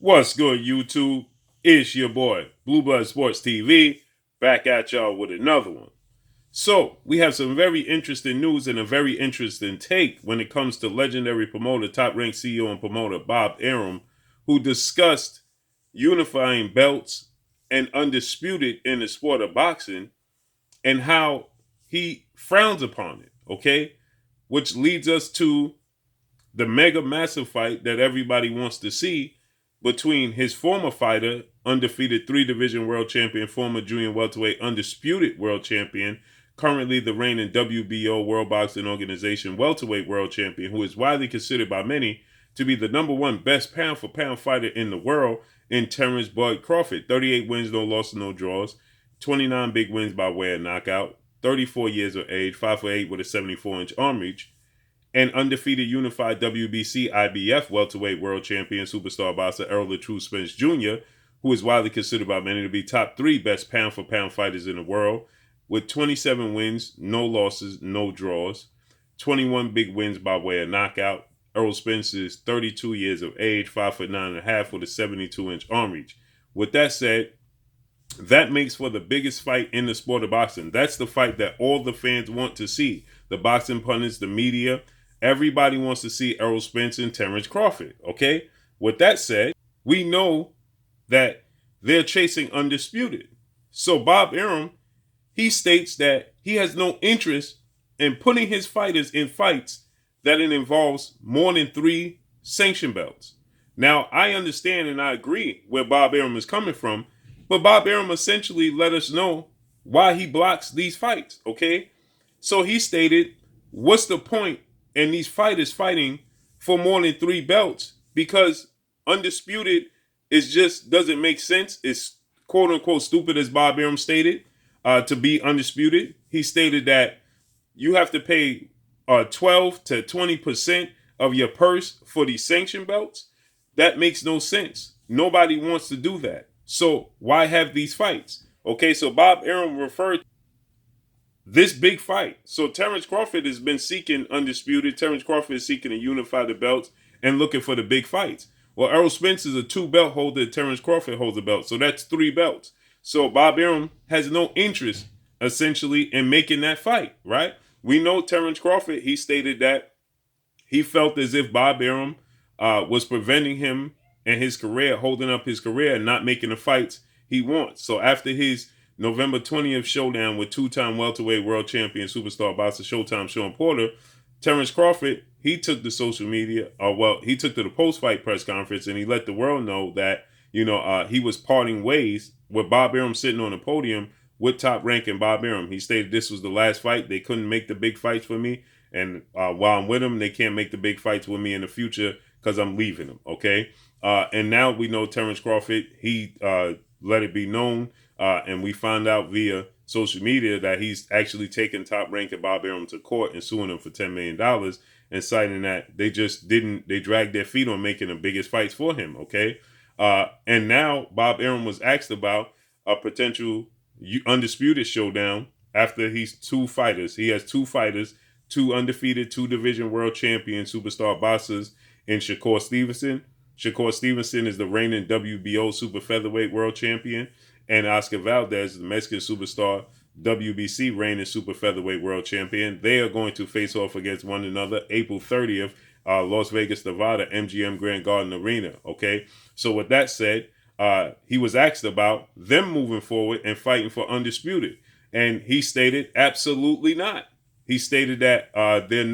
What's good, YouTube? It's your boy, Blue Blood Sports TV, back at y'all with another one. So, we have some very interesting news and a very interesting take when it comes to legendary promoter, top-ranked CEO and promoter Bob Arum, who discussed unifying belts and undisputed in the sport of boxing and how he frowns upon it, okay? Which leads us to the mega massive fight that everybody wants to see between his former fighter, undefeated 3-division world champion, former junior welterweight undisputed world champion, currently the reigning WBO World Boxing Organization welterweight world champion, who is widely considered by many to be the #1 best pound-for-pound fighter in the world, in Terence Crawford. 38 wins, no losses, no draws, 29 big wins by way of knockout, 34 years of age, 5'8" with a 74-inch arm reach, and undefeated unified WBC IBF welterweight world champion superstar boxer Errol Spence Jr., who is widely considered by many to be top 3 best pound-for-pound fighters in the world, with 27 wins, no losses, no draws, 21 big wins by way of knockout. Errol Spence is 32 years of age, 5'9.5" with a 72-inch arm reach. With that said, that makes for the biggest fight in the sport of boxing. That's the fight that all the fans want to see. The boxing pundits, the media, everybody wants to see Errol Spence and Terence Crawford, okay? With that said, we know that they're chasing undisputed. So Bob Arum, he states that he has no interest in putting his fighters in fights that it involves more than 3 sanction belts. Now, I understand and I agree where Bob Arum is coming from, but Bob Arum essentially let us know why he blocks these fights, okay? So he stated, what's the point in these fighters fighting for more than 3 belts? Because undisputed is just doesn't make sense. It's quote unquote stupid, as Bob Arum stated, to be undisputed. He stated that you have to pay 12 to 20% of your purse for these sanction belts. That makes no sense. Nobody wants to do that. So why have these fights? Okay, so Bob Arum referred to this big fight. So Terence Crawford has been seeking undisputed. Terence Crawford is seeking to unify the belts and looking for the big fights. Well, Errol Spence is a 2-belt holder. Terence Crawford holds a belt. So that's 3 belts. So Bob Arum has no interest, essentially, in making that fight, right? We know Terence Crawford, he stated that he felt as if Bob Arum was preventing him and his career, holding up his career and not making the fights he wants. So after his November 20th showdown with 2-time welterweight world champion superstar boxer Showtime Sean Porter, Terence Crawford, he took to social media, he took to the post-fight press conference and he let the world know that, he was parting ways with Bob Arum sitting on the podium with top-ranking Bob Arum. He stated this was the last fight. They couldn't make the big fights for me. And while I'm with them, they can't make the big fights with me in the future because I'm leaving them, okay? And now we know Terence Crawford, he let it be known, and we found out via social media that he's actually taken top-ranking Bob Arum to court and suing him for $10 million and citing that they dragged their feet on making the biggest fights for him, okay? And now Bob Arum was asked about a potential undisputed showdown after he's 2 fighters. He has 2 fighters, 2 undefeated, 2-division world champion superstar boxers in Shakur Stevenson. Shakur Stevenson is the reigning WBO super featherweight world champion, and Oscar Valdez, the Mexican superstar WBC reigning super featherweight world champion. They are going to face off against one another April 30th, Las Vegas, Nevada, MGM Grand Garden Arena. Okay, so with that said, he was asked about them moving forward and fighting for undisputed, and he stated absolutely not. He stated that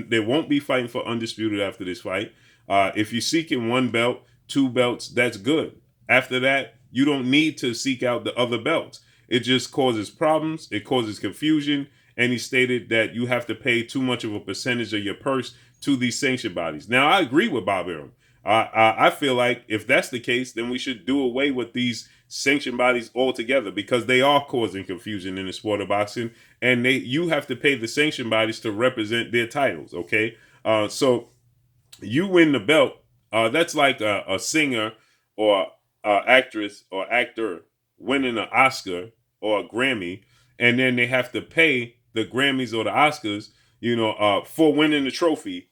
they won't be fighting for undisputed after this fight. If you're seeking 1 belt, 2 belts, that's good. After that, you don't need to seek out the other belts. It just causes problems. It causes confusion. And he stated that you have to pay too much of a percentage of your purse to these sanction bodies. Now, I agree with Bob Arum. I feel like if that's the case, then we should do away with these sanction bodies altogether because they are causing confusion in the sport of boxing. And you have to pay the sanction bodies to represent their titles, okay? So you win the belt. That's like a singer or actress or actor winning an Oscar or a Grammy, and then they have to pay the Grammys or the Oscars, for winning the trophy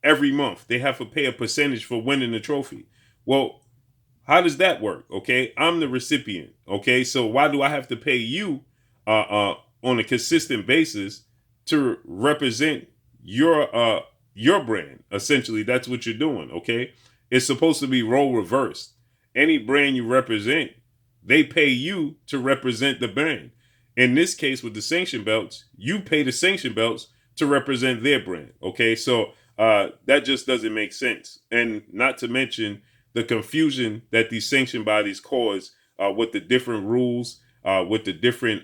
every month. They have to pay a percentage for winning the trophy. Well, How does that work? Okay, I'm the recipient. Okay, so why do I have to pay you on a consistent basis to represent your brand? Essentially, that's what you're doing. Okay, it's supposed to be role reversed. Any brand you represent, they pay you to represent the brand. In this case, with the sanction belts, you pay the sanction belts to represent their brand. Okay, so that just doesn't make sense. And not to mention the confusion that these sanction bodies cause with the different rules, with the different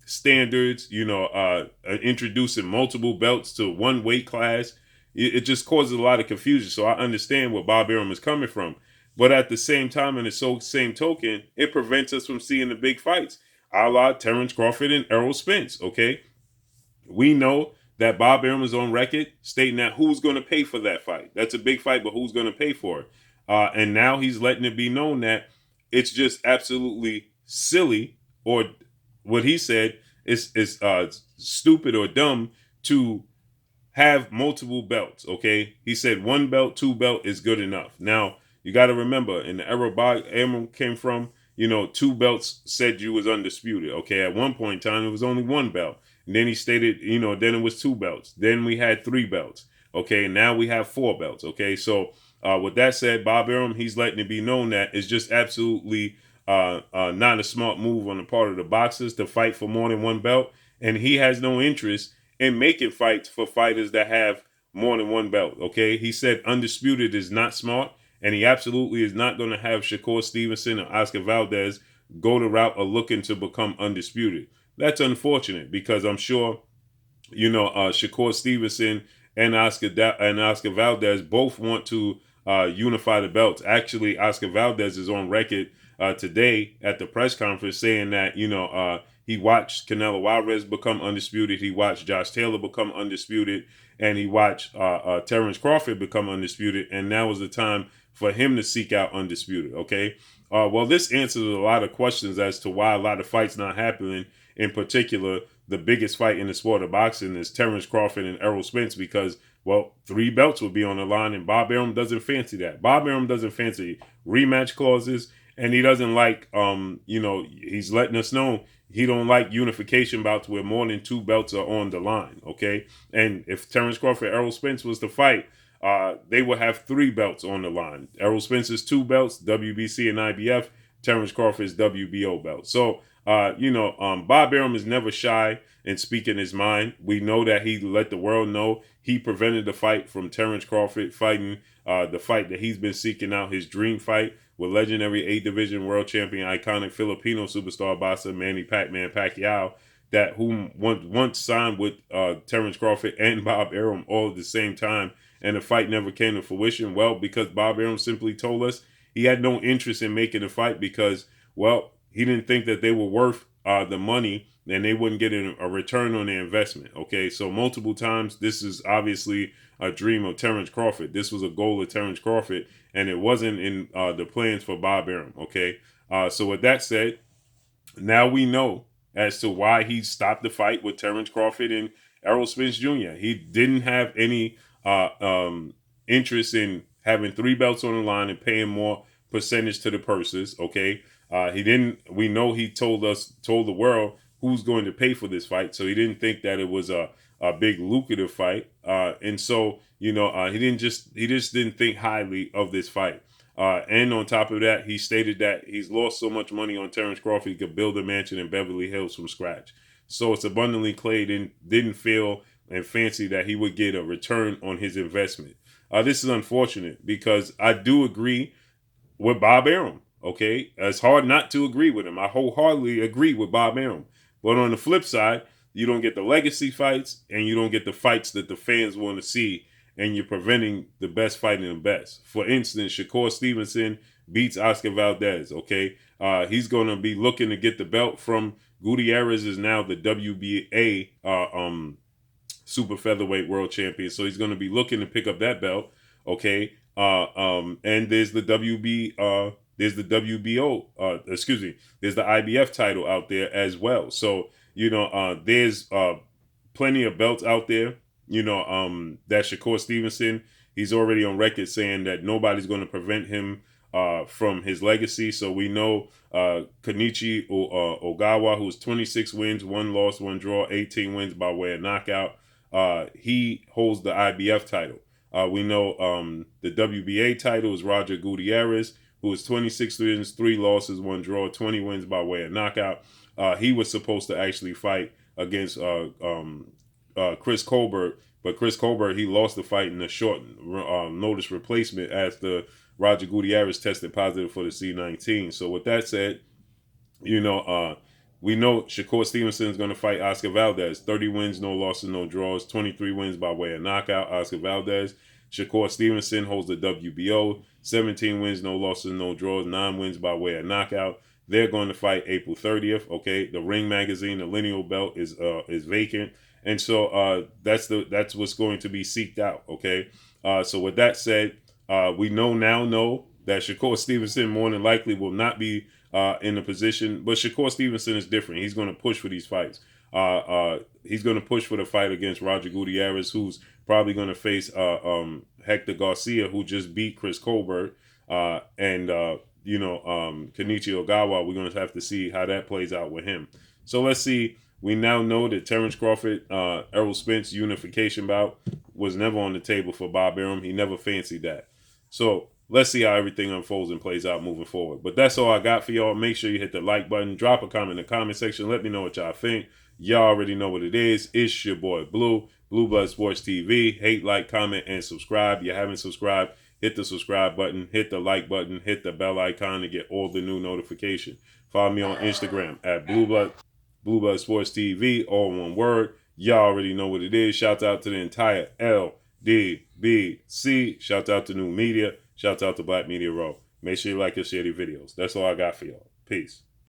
standards, introducing multiple belts to one weight class. It just causes a lot of confusion. So I understand where Bob Arum is coming from. But at the same time, in the same token, it prevents us from seeing the big fights, a la Terence Crawford and Errol Spence. Okay, we know that Bob Arum is on record stating that who's going to pay for that fight. That's a big fight, but who's going to pay for it? And now he's letting it be known that it's just absolutely silly, or what he said is stupid or dumb to have multiple belts. Okay, he said 1 belt, 2 belt is good enough. Now you got to remember, in the era Bob Arum came from, 2 belts said you was undisputed. Okay, at one point in time it was only 1 belt. And then he stated, then it was 2 belts. Then we had 3 belts. Okay, now we have 4 belts. Okay, so with that said, Bob Arum, he's letting it be known that it's just absolutely not a smart move on the part of the boxers to fight for more than 1 belt. And he has no interest in making fights for fighters that have more than 1 belt. Okay, he said undisputed is not smart. And he absolutely is not going to have Shakur Stevenson or Oscar Valdez go the route of looking to become undisputed. That's unfortunate because I'm sure, Shakur Stevenson and Oscar Valdez both want to unify the belts. Actually, Oscar Valdez is on record today at the press conference saying that, he watched Canelo Alvarez become undisputed. He watched Josh Taylor become undisputed. And he watched Terence Crawford become undisputed. And now is the time for him to seek out undisputed. Okay. Well, this answers a lot of questions as to why a lot of fights not happening. In particular, the biggest fight in the sport of boxing is Terence Crawford and Errol Spence because, well, 3 belts will be on the line, and Bob Arum doesn't fancy that. Bob Arum doesn't fancy rematch clauses, and he doesn't like, he's letting us know he don't like unification bouts where more than 2 belts are on the line. Okay, and if Terence Crawford and Errol Spence was to fight, they will have 3 belts on the line. Errol Spence's 2 belts, WBC and IBF. Terence Crawford's WBO belt. So, Bob Arum is never shy in speaking his mind. We know that he let the world know he prevented the fight from Terence Crawford fighting the fight that he's been seeking out, his dream fight with legendary 8-division world champion, iconic Filipino superstar boxer Manny Pac-Man Pacquiao, that whom once signed with Terence Crawford and Bob Arum all at the same time, and the fight never came to fruition. Well, because Bob Arum simply told us he had no interest in making the fight because, well, he didn't think that they were worth the money and they wouldn't get a return on their investment. Okay, so multiple times, this is obviously a dream of Terence Crawford. This was a goal of Terence Crawford, and it wasn't in the plans for Bob Arum. Okay, so with that said, now we know as to why he stopped the fight with Terence Crawford and Errol Spence Jr. He didn't have any interest in having 3 belts on the line and paying more percentage to the purses. Okay, he didn't. We know he told the world who's going to pay for this fight, so he didn't think that it was a big lucrative fight, and so he just didn't think highly of this fight. And on top of that, he stated that he's lost so much money on Terence Crawford he could build a mansion in Beverly Hills from scratch. So it's abundantly clear he didn't feel and fancy that he would get a return on his investment. This is unfortunate because I do agree with Bob Arum. Okay, it's hard not to agree with him. I wholeheartedly agree with Bob Arum. But on the flip side, you don't get the legacy fights and you don't get the fights that the fans want to see, and you're preventing the best fighting the best. For instance, Shakur Stevenson beats Oscar Valdez. Okay, he's going to be looking to get the belt from Gutierrez, is now the WBA super featherweight world champion. So he's going to be looking to pick up that belt. Okay, and there's the WBO. There's the WBO, there's the IBF title out there as well. So, there's plenty of belts out there, that Shakur Stevenson, he's already on record saying that nobody's going to prevent him from his legacy. So we know Kenichi Ogawa, who's 26 wins, 1 loss, 1 draw, 18 wins by way of knockout. He holds the IBF title. We know the WBA title is Roger Gutierrez, who is 26 wins, 3 losses, 1 draw, 20 wins by way of knockout. He was supposed to actually fight against Chris Colbert, but Chris Colbert, he lost the fight in a short notice replacement as the Roger Gutierrez tested positive for the C19. So with that said, we know Shakur Stevenson is going to fight Oscar Valdez. 30 wins, no losses, no draws, 23 wins by way of knockout. Oscar Valdez. Shakur Stevenson holds the WBO. 17 wins, no losses, no draws, 9 wins by way of knockout. They're going to fight April 30th. Okay, the Ring magazine, the lineal belt is vacant, and so that's what's going to be seeked out. Okay, so with that said, we know that Shakur Stevenson more than likely will not be in the position, but Shakur Stevenson is different. He's going to push for these fights. He's going to push for the fight against Roger Gutierrez, who's probably going to face Hector Garcia, who just beat Chris Colbert, and Kenichi Ogawa. We're going to have to see how that plays out with him. So let's see. We now know that Terence Crawford, Errol Spence unification bout was never on the table for Bob Arum. He never fancied that. So let's see how everything unfolds and plays out moving forward. But that's all I got for y'all. Make sure you hit the like button. Drop a comment in the comment section. Let me know what y'all think. Y'all already know what it is. It's your boy Blue Blood Sports TV. Hate, like, comment, and subscribe. You haven't subscribed, hit the subscribe button, hit the like button, hit the bell icon to get all the new notifications. Follow me on Instagram at Blue Blood Sports TV, all one word. Y'all already know what it is. Shout out to the entire LDBC. Shout out to New Media. Shout out to Black Media Row. Make sure you like and share the videos. That's all I got for y'all. Peace.